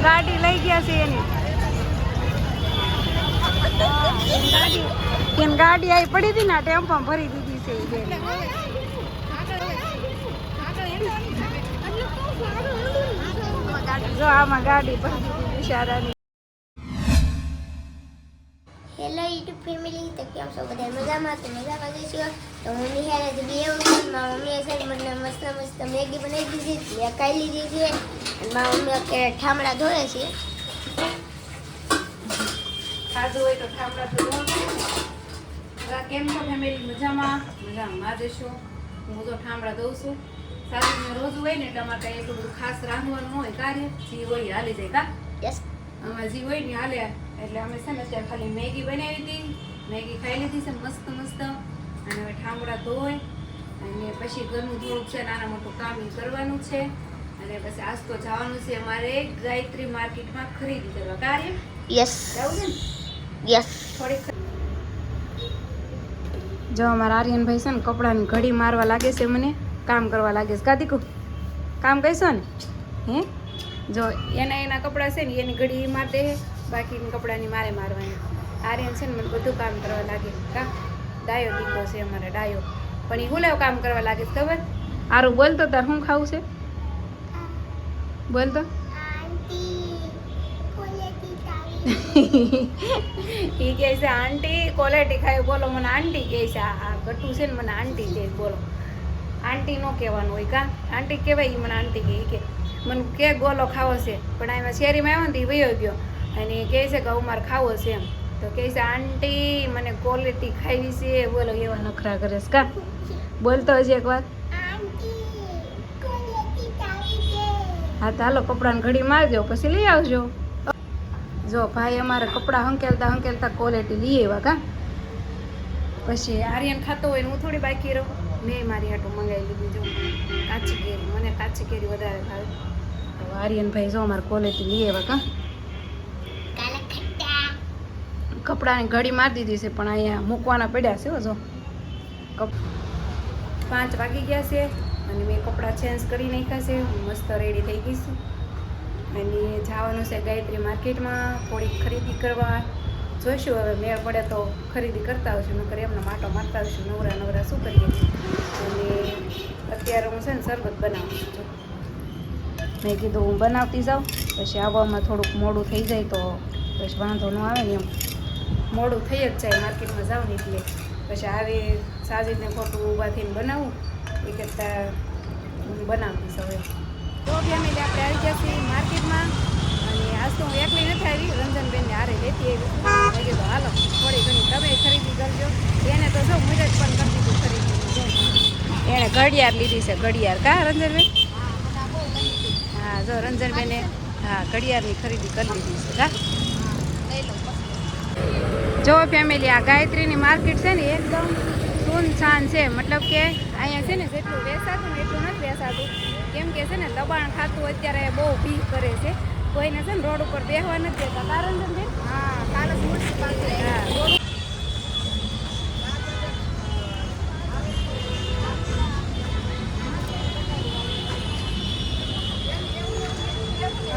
ગાડી લઈ ગયા છે એની ગાડી આવી પડી હતી ને ટેમ્પો ભરી દીધી છે એ બેન જો આમાં ગાડી ભરી દીધી બિચારાની હેલો યુટ્યુબ ફેમિલી તો કેમ છો બધા મજામાં તો મજામાં જઈશું તો હું નિહાળે જ બી એવું મારા મમ્મીએ છે મને મસ્ત મસ્ત મેગી બનાવી દીધી છે ખાઈ લીધી છે અને મારા મમ્મી અત્યારે ઠામડા ધોળે છે ખાધું હોય તો ઠામડા તો કેમ છો ફેમિલી મજામાં મજામાં જઈશું હું તો ઠામડા ધોઉં છું સાસુ રોજ હોય ને એટલે અમારે કાંઈ એટલું બધું ખાસ રાંધવાનું હોય કાર્ય જે હોય હાલી જાય કા યસ આમાં જે હોય ને હાલે એટલે અમે છે ને અત્યારે ખાલી મેગી બનાવી હતી મેગી ખાઈ લીધી છે મસ્ત મસ્ત અને હવે ઠામડા ધોઈ અને પછી ઘરનું થોડુંક છે નાના મોટું કામ કરવાનું છે અને પછી આજ તો જવાનું છે અમારે ગાયત્રી માર્કેટમાં ખરીદી કરવા કાર્ય યસ જવું છે ને યસ થોડીક જો અમારા આર્યનભાઈ છે ને કપડાની ઘડી મારવા લાગે છે મને કામ કરવા લાગે છે કાદીકુ કામ કહીશો ને હે જો એના કપડાં છે ને એની ઘડી માર દે બાકીની કપડાની મારે મારવાની આર્યન છે ને મને બધું કામ કરવા લાગે કા ડાયો દીકરો છે અમારે ડાયો પણ એ હુલાવ કામ કરવા લાગે છે ખબર આરું બોલતો તાર શું ખાવું છે બોલતો એ કહે છે આંટી ક્વોલિટી ખાય બોલો મને આંટી કહે છે આ ગટું છે ને મને આંટી કહે બોલો આંટી નો કહેવાનું હોય કા આંટી કહેવાય મને આંટી કે મને કે ગોલો ખાવો છે પણ આમાં શેરીમાં આવ્યો ને એ વયો ગયો અને એ કહે છે કે અમારે ખાવો છે એમ તો કહે છે આંટી મને ક્વોલિટી ખાવી છે બોલો એવા નખરા કરે છે કા બોલતો હજી એક વાત હા તો હાલો કપડાની ઘડી મારજો પછી લઈ આવજો જો ભાઈ અમારે કપડાં હંકેલતા ક્વોલિટી લઈ આવ્યા કા પછી આર્યન ખાતો હોય ને હું થોડી બાકી રહું મેં મારી હાટું મંગાવી લીધું જો કાચી કેરી મને કાચી કેરી વધારે ભાવે તો આર્યનભાઈ જો અમારે ક્વોલિટી લઈ આવ્યા કા કપડાની ઘડી મારી દીધી છે પણ અહીંયા મૂકવાના પડ્યા છે જો 5 વાગી ગયા છે અને મેં કપડાં ચેન્જ કરી નાખ્યા છે હું મસ્ત રેડી થઈ ગઈ છું અને જવાનું છે ગાયત્રી માર્કેટમાં થોડીક ખરીદી કરવા જોઈશું હવે મેળ પડે તો ખરીદી કરતા આવશું નકર એમને માટો મારતા આવશું નવરા શું કરીએ અને અત્યારે હું છે ને શરબત બનાવું છું મેં કીધું હું બનાવતી જાઉં પછી આવવામાં થોડુંક મોડું થઈ જાય તો પછી વાંધો ન આવે ને એમ મોડું થઈ જ જાય માર્કેટમાં જાઉં ને એટલે પછી આવી સાજીદને ખોટું ઊભા થઈને બનાવું એ કરતાં હું બનાવતીશ હવે તો ફેમિલી આપણે આવી ગયા છીએ માર્કેટમાં અને આજ તો હું એકલી નથી આવી રંજનબેનને હારે લેતી આવી મેં કીધું હાલો થોડી ઘણી તમે ખરીદી કરજો એને તો જો મદદ પણ કરી દીધું ખરીદી એણે ઘડિયાળ લીધી છે ઘડિયાળ કા રંજનબેન હા જો રંજનબેને હા ઘડિયાળની ખરીદી કરી લીધી છે કા જો ફેમિલી આ ગાયત્રીની માર્કેટ છે ને એકદમ સુનસાન છે મતલબ કે અહીંયા છે ને જેટલું વેચાતું ને એટલું નથી વેચાતું કેમ કે છે ને દબાણ ખાતું અત્યારે બહુ ભીડ કરે છે કોઈને છે ને રોડ ઉપર બેસવા નથી દેતા કારણ છે હા કાલે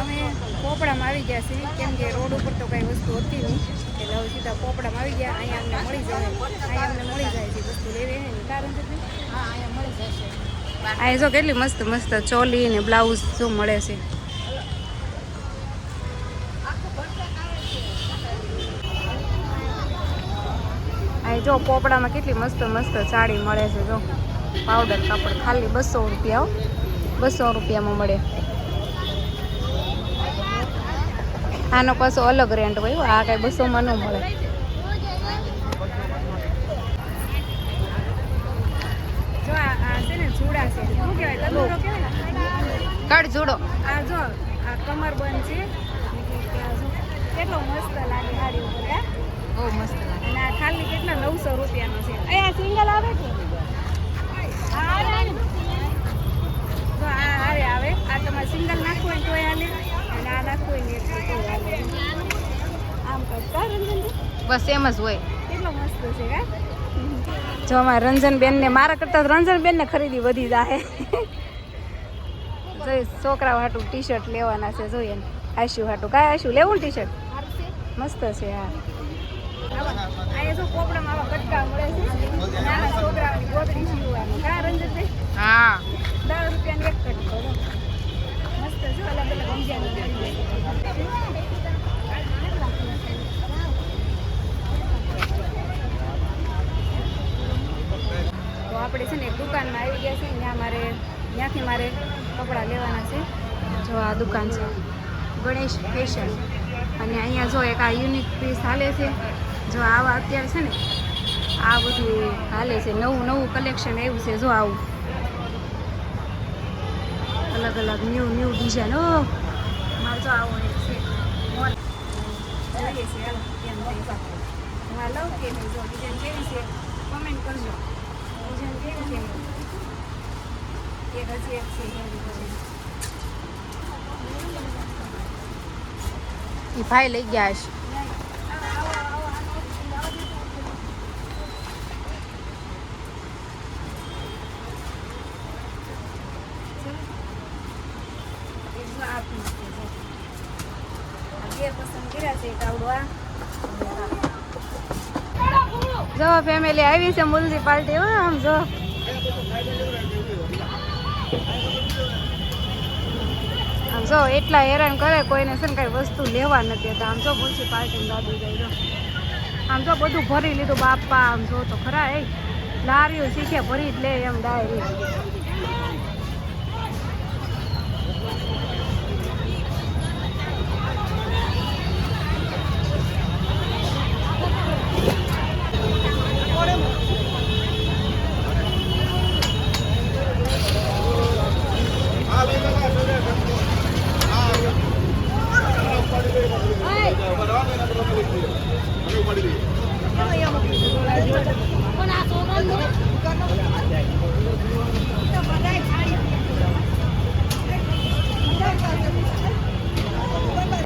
અમે પોપડામાં આવી ગયા છીએ કેમ કે રોડ ઉપર તો કઈ વસ્તુ હતી નહીં એટલે હવે સીધા પોપડામાં આવી ગયા અહીંયા અમને મળી જાય છે વસ્તુ લેવી ને કારણ છે હા અહીંયા મળી જશે આ જો કેટલી મસ્ત મસ્ત ચોલી ને બ્લાઉઝ જો મળે છે આ જો પોપડામાં કેટલી મસ્ત મસ્ત સાડી મળે છે જો પાવડર કાપડ ખાલી 200 રૂપિયા 200 રૂપિયામાં મળે આનો પાછો અલગ રેન્ટ હોય આ કઈ 200માં ન મળે જો આ છે ને જુડા છે શું કહેવાય તંદુરો કહેવાય કડ જુડો આ જો આ કમર બંધ છે કેટલો મસ્ત લાગે સાડી ઉપર બહુ મસ્ત લાગે અને આ ખાલી કેટલા 900 રૂપિયાનો છે અહીંયા સિંગલ આવે છે તો આ હારે આવે આ તમારે સિંગલ નાખવું હોય તોય હાલે અને આ નાખવું હોય ને એટલું તો હાલે આમ કરતા રંજનબેન બસ એમ જ હોય કેટલો મસ્ત છે કા જો અમારા રંજનબેનને મારા કરતાં રંજનબેનને ખરીદી વધી જાય છોકરાઓ હાટું ટી શર્ટ લેવાના છે જોઈએ આશુ હાટું કાંઈ આશુ લેવું ટી શર્ટ મસ્ત છે હા અહીંયા જો કોપડામાં આવા કટકા મળે છે નાના છોકરાઓની ગોદડી સીવવાનું કા રંજનભાઈ હા 10 રૂપિયાની એક કટકો મસ્ત છે અલગ અલગ ડિઝાઇન તો આપણે છે ને એક દુકાનમાં આવી ગયા છે ત્યાંથી મારે કપડાં લેવાના છે જો આ દુકાન છે ગણેશ ફેશન અને અહીંયા જો એક આ યુનિક પીસ હાલે છે જો આવા અત્યારે છે ને આ બધું હાલે છે નવું કલેક્શન આવ્યું છે જો આવું અલગ અલગ ન્યૂ ડિઝાઇન ઓ મારે જો આવું એક છે મોલ જોઈએ છે હાલો કેમ થાય હું આ લઉં કે નહીં જો ડિઝાઇન કેવી છે કમેન્ટ કરજો ડિઝાઇન કેવી છે એક હજી એક છે એ ભાઈ લઈ ગયા છે જો ફેમિલી આવી છે મ્યુનિસિપાલિટી હો આમ જો આમ જો એટલા હેરાન કરે કોઈને છે ને કઈ વસ્તુ લેવા નથી હતા આમ જો મ્યુનિસિપાલિટી દાદુ જાય આમ જો બધું ભરી લીધું બાપા આમ જો તો ખરા એ લારીઓ શીખે ભરી જ લે એમ ડાયરી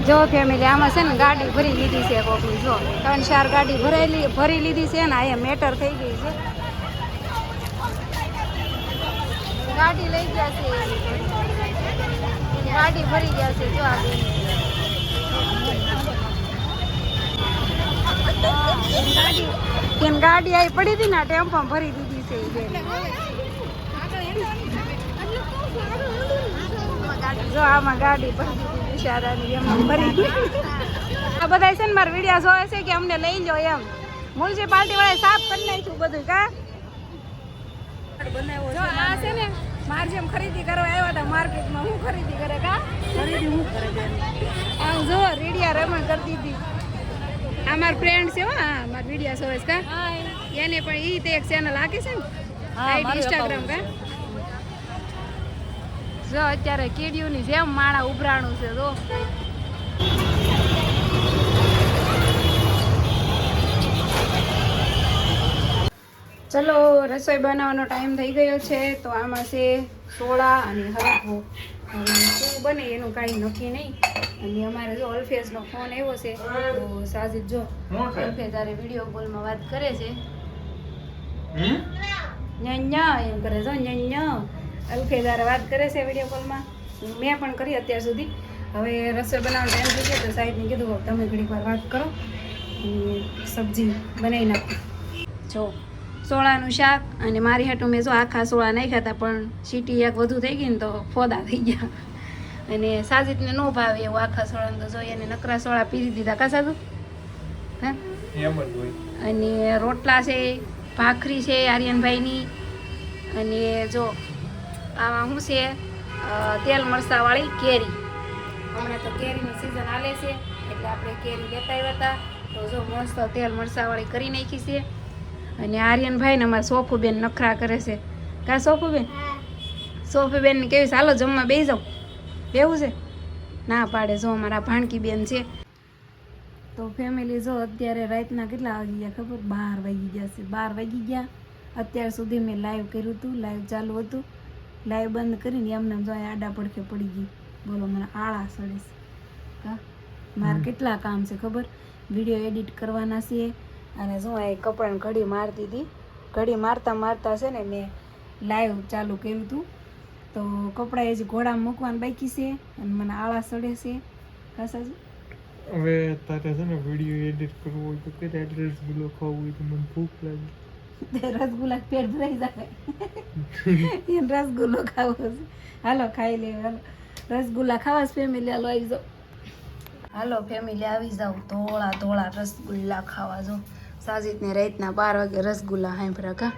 જો ફેમિલી આમાં છે ને ગાડી ભરી લીધી છે કોકની જો 3-4 ગાડી ભરી લીધી છે ને અહીંયા મેટર થઈ ગઈ છે ગાડી લઈ ગયા છે ગાડી ભરી ગયા છે જો આ ગાડી આવી પડી હતી ને ટેમ્પો ભરી દીધી છે જો આમાં ગાડી ભરી દીધી બિચારાની એમ ભરી આ બધા છે ને મારા વિડીયો જોવે છે કે અમને લઈ લો એમ મ્યુનિસિપાલિટી વાળા સાફ કરી નાખ્યું બધું કા જો આ છે ને મારે જેમ ખરીદી કરવા આવ્યા હતા માર્કેટમાં હું ખરીદી કરે કા ખરીદી હું કરે આમ જો રેડિયા રમણ કરી દીધી આ મારા ફ્રેન્ડ છે હો હા મારા વિડીયો જોવે છે કા એને પણ ઈ તે એક ચેનલ આખી છે ને આઈડી ઇન્સ્ટાગ્રામ કા જો અત્યારે કીડીઓની જેમ માણા ઉભરાણું છે જો ચલો રસોઈ બનાવવાનો ટાઈમ થઈ ગયો છે તો આમાં છે સોળા અને હરખો શું બને એનું કાંઈ નક્કી નહીં અને અમારે જો અલ્ફેઝનો ફોન આવ્યો છે તો સાજીદ જો અલ્ફેઝ આરે વિડીયો કોલમાં વાત કરે છે ન્યા એમ કરે જો ન્યા અલ્ફેઝ આરે વાત કરે છે વિડીયો કોલમાં મેં પણ કરી અત્યાર સુધી હવે રસોઈ બનાવવાનો ટાઈમ થઈ ગયો તો સાહેબને કીધું તમે ઘડીક વાર વાત કરો અને સબ્જી બનાવી નાખો જો સોળાનું શાક અને મારી હાટું મેં જો આખા સોળા નાખ્યા હતા પણ સીટી એક વધુ થઈ ગઈ ને તો ફોદા થઈ ગયા અને સાજીદને ન ભાવે એવું આખા સોળાને તો જોઈએ એને નકરા સોળા પીરી દીધા કા સાજુ હા અને રોટલા છે ભાખરી છે આર્યનભાઈની અને જો આમાં શું છે તેલ મરચાંવાળી કેરી હમણાં તો કેરીની સિઝન હાલે છે એટલે આપણે કેરી લેતા આવ્યા હતા તો જો મસ્ત તેલ મરચાંવાળી કરી નાખી છે અને આર્યનભાઈ ને અમારા સોફુબેન નખરા કરે છે કા સોફુબેન ને કેવી ચાલો જમવા બેસી જાઉં બેવું છે ના પાડે જો અમારા ભાણકી બેન છે તો ફેમિલી જો અત્યારે રાતના કેટલા વાગી ગયા ખબર 12 વાગી ગયા છે 12 વાગી ગયા અત્યાર સુધી મેં લાઈવ કર્યું હતું લાઈવ ચાલુ હતું લાઈવ બંધ કરીને એમને જો આડા પડખે પડી ગઈ બોલો મને આળા સડે છે કા મારે કેટલા કામ છે ખબર વિડીયો એડિટ કરવાના છે અને જો આ કપડાને ઘડી મારતી હતી ઘડી મારતા છે ને મેં લાઈવ ચાલુ કર્યું હતું તો કપડાં હજી ઘોડામાં મૂકવાનું બાકી છે અને મને આળા સડે છે ખાસા છે હવે તારે છે ને વિડીયો એડિટ કરવો હોય તો કે રસગુલ્લો ખાવું હોય તો મને ભૂખ લાગી. તે રસગુલ્લા પેટ ભરાઈ જાય એને રસગુલ્લો ખાવો છે. હાલો ખાઈ લે હાલો રસગુલ્લા ખાવા ફેમિલી હાલો આવી જાઓ. હાલો ફેમિલી આવી જાઓ ધોળા ધોળા રસગુલ્લા ખાવા જો સાજીદને રાતના 12 વાગે રસગુલ્લા હાંભળા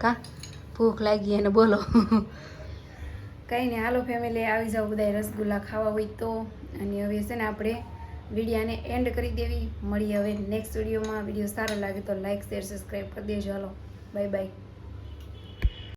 કા ભૂખ લાગી એને બોલો કંઈ નહીં હાલો ફેમિલી આવી જાઓ બધા રસગુલ્લા ખાવા હોય તો. અને હવે છે ને આપણે વિડીયાને એન્ડ કરી દેવી. મળીએ હવે નેક્સ્ટ વિડીયોમાં. વિડીયો સારો લાગે તો લાઈક શેર સબસ્ક્રાઈબ કરી દેજો. હાલો બાય બાય.